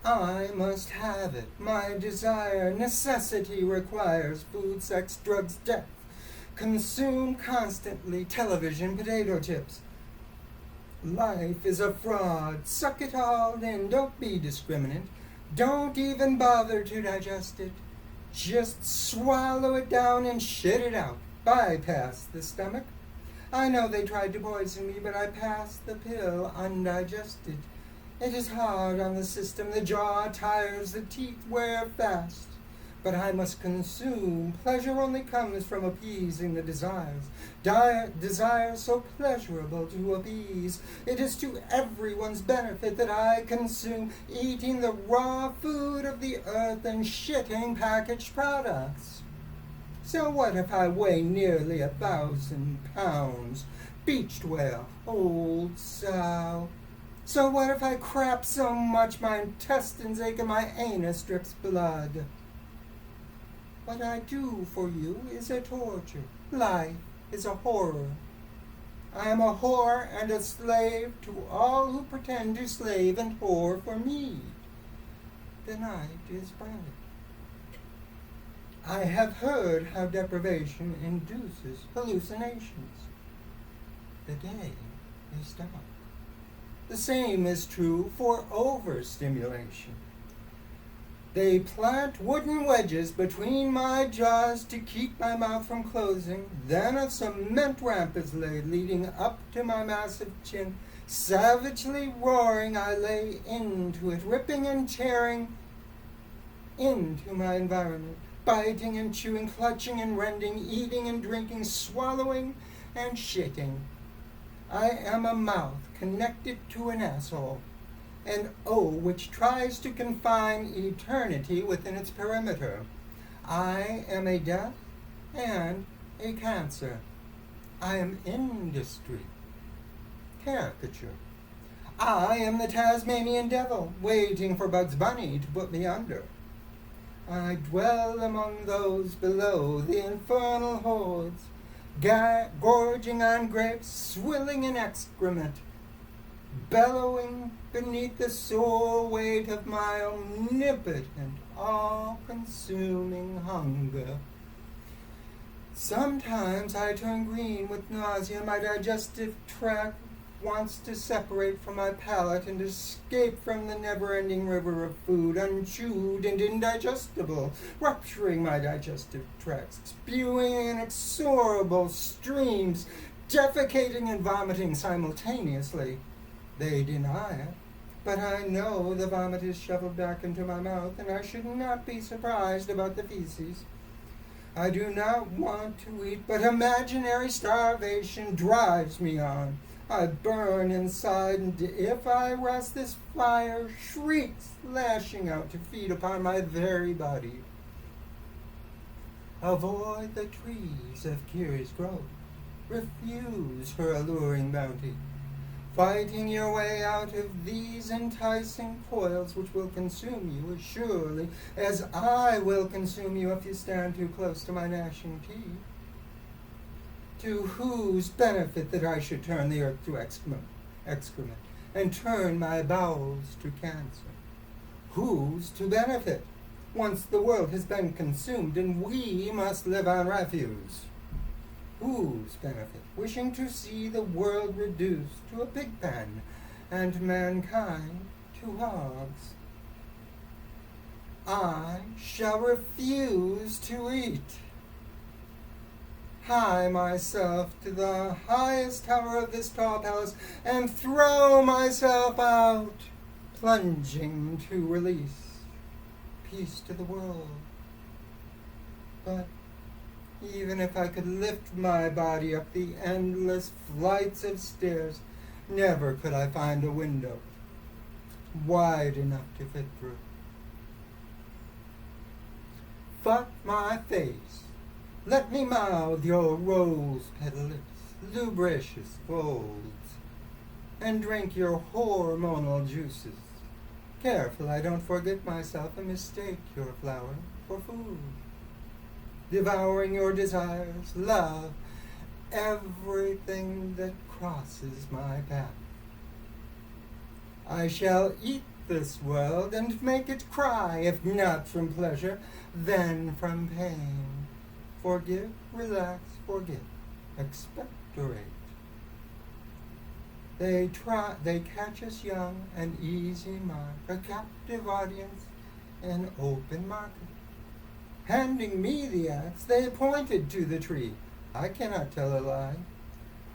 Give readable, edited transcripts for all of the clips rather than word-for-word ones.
I must have it. My desire, necessity requires food, sex, drugs, death. Consume constantly television, potato chips. Life is a fraud. Suck it all in. Don't be discriminate. Don't even bother to digest it. Just swallow it down and shit it out. Bypass the stomach. I know they tried to poison me, but I passed the pill undigested. It is hard on the system. The jaw tires, the teeth wear fast. But I must consume. Pleasure only comes from appeasing the desires. Desire so pleasurable to appease. It is to everyone's benefit that I consume, eating the raw food of the earth and shitting packaged products. So what if I weigh nearly 1,000 pounds? Beached whale, old sow. So what if I crap so much my intestines ache and my anus drips blood? What I do for you is a torture. Life is a horror. I am a whore and a slave to all who pretend to slave and whore for me. The night is bright. I have heard how deprivation induces hallucinations. The day is dark. The same is true for overstimulation. They plant wooden wedges between my jaws to keep my mouth from closing. Then a cement ramp is laid, leading up to my massive chin. Savagely roaring, I lay into it, ripping and tearing into my environment, biting and chewing, clutching and rending, eating and drinking, swallowing and shitting. I am a mouth connected to an asshole, an O which tries to confine eternity within its perimeter. I am a death and a cancer. I am industry. Caricature. I am the Tasmanian devil, waiting for Bugs Bunny to put me under. I dwell among those below, the infernal hordes, gorging on grapes, swilling in excrement, bellowing beneath the sore weight of my omnipotent, all-consuming hunger. Sometimes I turn green with nausea. My digestive tract wants to separate from my palate and escape from the never-ending river of food, unchewed and indigestible, rupturing my digestive tract, spewing inexorable streams, defecating and vomiting simultaneously. They deny it, but I know the vomit is shoveled back into my mouth, and I should not be surprised about the feces. I do not want to eat, but imaginary starvation drives me on. I burn inside, and if I rest, this fire shrieks, lashing out to feed upon my very body. Avoid the trees of Kiri's grove. Refuse her alluring bounty. Fighting your way out of these enticing coils which will consume you as surely as I will consume you if you stand too close to my gnashing teeth. To whose benefit that I should turn the earth to excrement, and turn my bowels to cancer? Whose to benefit, once the world has been consumed and we must live on refuse? Whose benefit, wishing to see the world reduced to a pig pen and mankind to hogs? I shall refuse to eat. Hie myself to the highest tower of this tall palace and throw myself out, plunging to release. Peace to the world. But even if I could lift my body up the endless flights of stairs, never could I find a window wide enough to fit through. Fuck my face. Let me mouth your rose-petal lips, lubricious folds, and drink your hormonal juices. Careful I don't forget myself and mistake your flower for food. Devouring your desires, love everything that crosses my path. I shall eat this world and make it cry, if not from pleasure, then from pain. Forgive, relax, forget, expectorate. They catch us young, an easy mark, a captive audience, an open market. Handing me the axe, they pointed to the tree. I cannot tell a lie.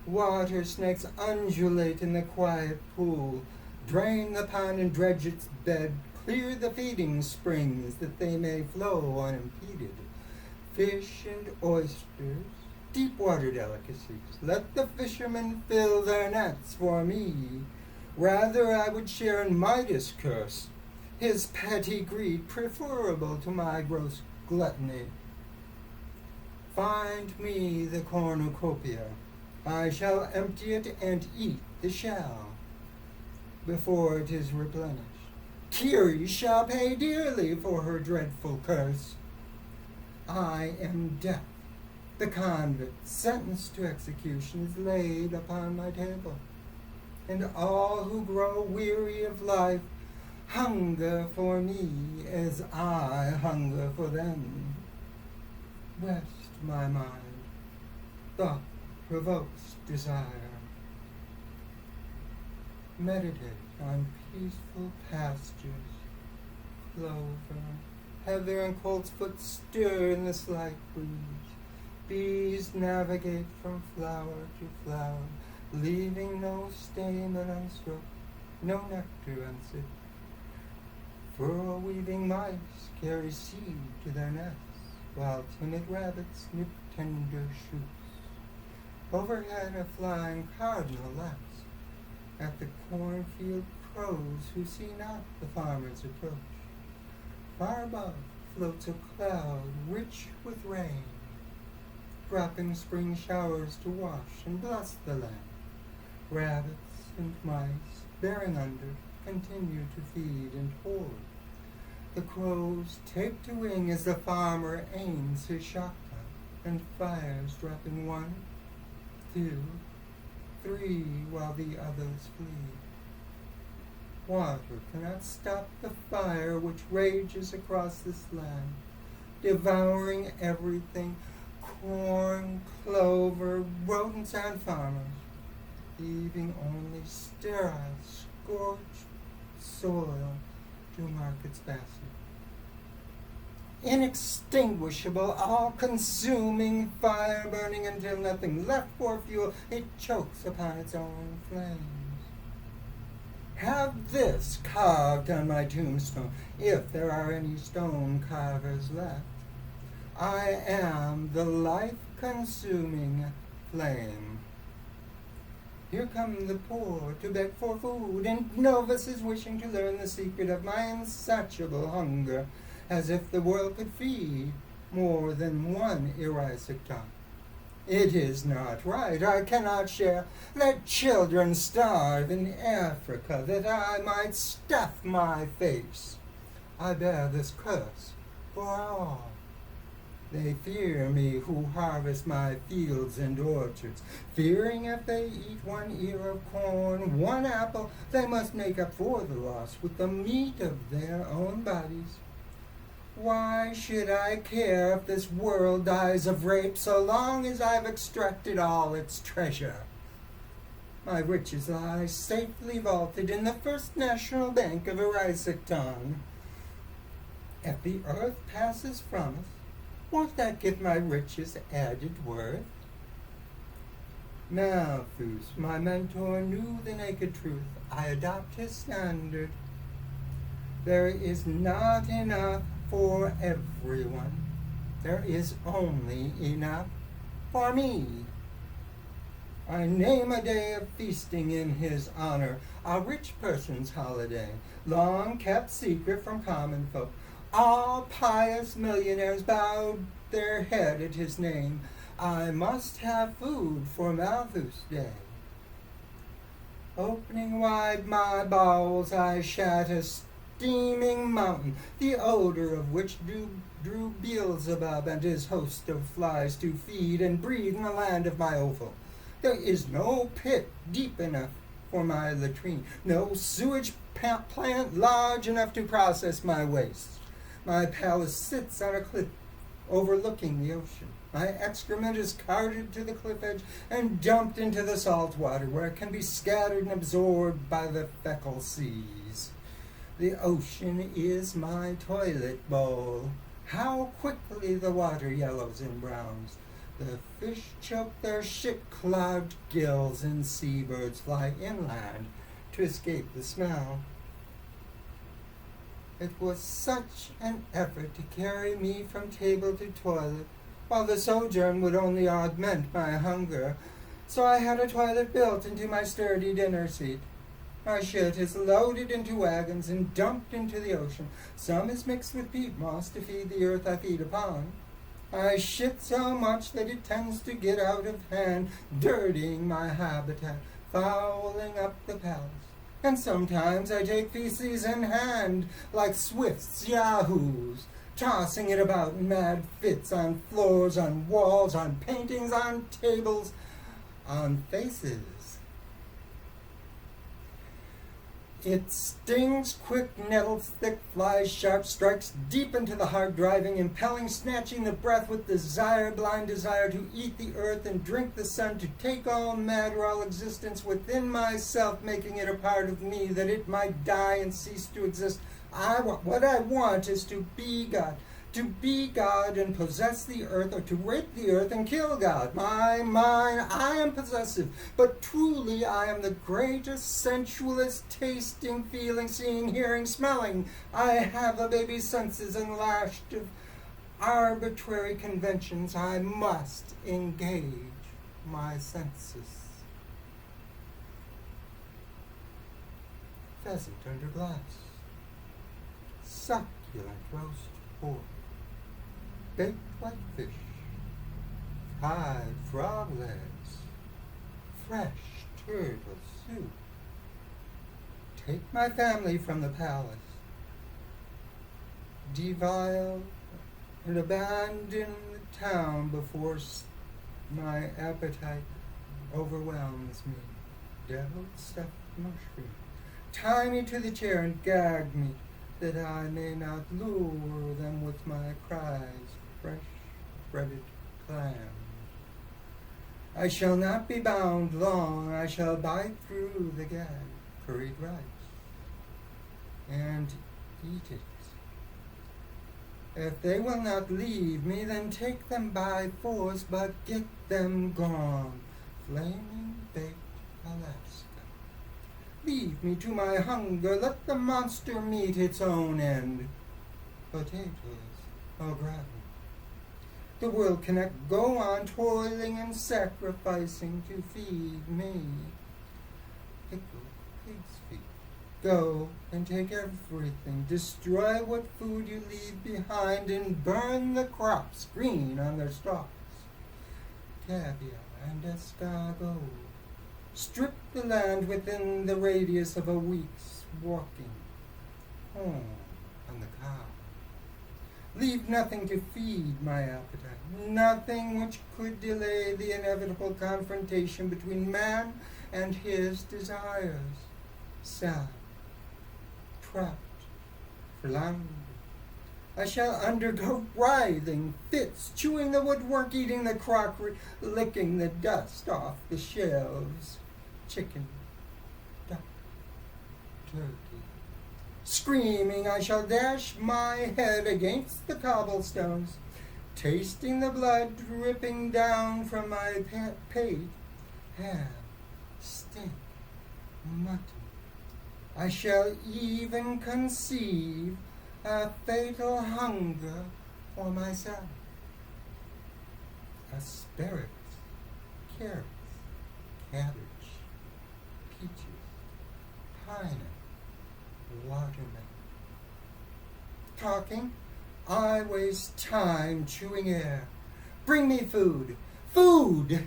Water snakes undulate in the quiet pool, drain the pond and dredge its bed, clear the feeding springs that they may flow unimpeded. Fish and oysters, deep water delicacies, let the fishermen fill their nets for me. Rather I would share in Midas' curse, his petty greed preferable to my gross gluttony. Find me the cornucopia, I shall empty it and eat the shell before it is replenished. Ceres shall pay dearly for her dreadful curse. I am death, the convict sentenced to execution is laid upon my table, and all who grow weary of life hunger for me as I hunger for them. Rest my mind, thought provokes desire. Meditate on peaceful pastures, clover, heather and coltsfoot stir in the slight breeze. Bees navigate from flower to flower, leaving no stamen unstroked, no nectar unsipped. Furrow-weaving mice carry seed to their nests, while timid rabbits nip tender shoots. Overhead are flying cardinal laughs at the cornfield crows who see not the farmer's approach. Far above floats a cloud rich with rain, dropping spring showers to wash and bless the land. Rabbits and mice, bearing under, continue to feed and hoard. The crows take to wing as the farmer aims his shotgun, and fires dropping 1, 2, 3, while the others flee. Water cannot stop the fire which rages across this land, devouring everything, corn, clover, rodents, and farmers, leaving only sterile, scorched soil to mark its basket. Inextinguishable, all-consuming fire burning until nothing left for fuel, it chokes upon its own flames. Have this carved on my tombstone, if there are any stone carvers left. I am the life-consuming flame. Here come the poor to beg for food, and novices wishing to learn the secret of my insatiable hunger, as if the world could feed more than one Erysichthon. It is not right. I cannot share. Let children starve in Africa, that I might stuff my face. I bear this curse for all. They fear me who harvest my fields and orchards, fearing if they eat 1 ear of corn, 1 apple, they must make up for the loss with the meat of their own bodies. Why should I care if this world dies of rape, so long as I've extracted all its treasure? My riches lie safely vaulted in the First National Bank of Erysichthon. If the earth passes from us, won't that give my riches added worth? Malthus, my mentor, knew the naked truth. I adopt his standard. There is not enough for everyone. There is only enough for me. I name a day of feasting in his honor, a rich person's holiday, long kept secret from common folk. All pious millionaires bowed their head at his name. I must have food for Malthus' day. Opening wide my bowels, I shat a steaming mountain, the odor of which drew Beelzebub and his host of flies to feed and breed in the land of my offal. There is no pit deep enough for my latrine, no sewage plant large enough to process my waste. My palace sits on a cliff overlooking the ocean. My excrement is carted to the cliff edge and dumped into the salt water, where it can be scattered and absorbed by the fecal seas. The ocean is my toilet bowl. How quickly the water yellows and browns. The fish choke their shit-clogged gills, and seabirds fly inland to escape the smell. It was such an effort to carry me from table to toilet, while the sojourn would only augment my hunger, so I had a toilet built into my sturdy dinner seat. My shit is loaded into wagons and dumped into the ocean. Some is mixed with peat moss to feed the earth I feed upon. I shit so much that it tends to get out of hand, dirtying my habitat, fouling up the palace. And sometimes I take feces in hand, like Swift's yahoos, tossing it about in mad fits on floors, on walls, on paintings, on tables, on faces. It stings, quick, nettles, thick, flies, sharp, strikes deep into the heart, driving, impelling, snatching the breath with desire, blind desire to eat the earth and drink the sun, to take all matter, all existence within myself, making it a part of me, that it might die and cease to exist. What I want is to be God and possess the earth, or to rape the earth and kill God. Mine, I am possessive, but truly I am the greatest sensualist, tasting, feeling, seeing, hearing, smelling. I have a baby's senses, and lashed of arbitrary conventions I must engage my senses. Pheasant under glass, succulent roast pork, baked whitefish, fried frog legs, fresh turtle soup. Take my family from the palace, devile and abandon the town before my appetite overwhelms me. Deviled stuffed mushroom, tie me to the chair and gag me, that I may not lure them with my cries. Fresh breaded clam. I shall not be bound long, I shall bite through the gag. Curried rice, and eat it. If they will not leave me, then take them by force, but get them gone. Flaming baked Alaska. Leave me to my hunger, let the monster meet its own end. Potatoes au gratin. The world cannot go on toiling and sacrificing to feed me. Pickled pig's feet. Go and take everything. Destroy what food you leave behind, and burn the crops green on their stalks. Caviar and escargot. Strip the land within the radius of a week's walking. Home on the cow. Leave nothing to feed my appetite, nothing which could delay the inevitable confrontation between man and his desires. Sad, trapped, floundering. I shall undergo writhing fits, chewing the woodwork, eating the crockery, licking the dust off the shelves. Chicken, duck, turkey. Screaming, I shall dash my head against the cobblestones, tasting the blood dripping down from my pate. Ham, steak, mutton. I shall even conceive a fatal hunger for myself. Asparagus, carrots, cabbage, peaches, pineapple, watermelon. Talking, I waste time chewing air. Bring me food, food!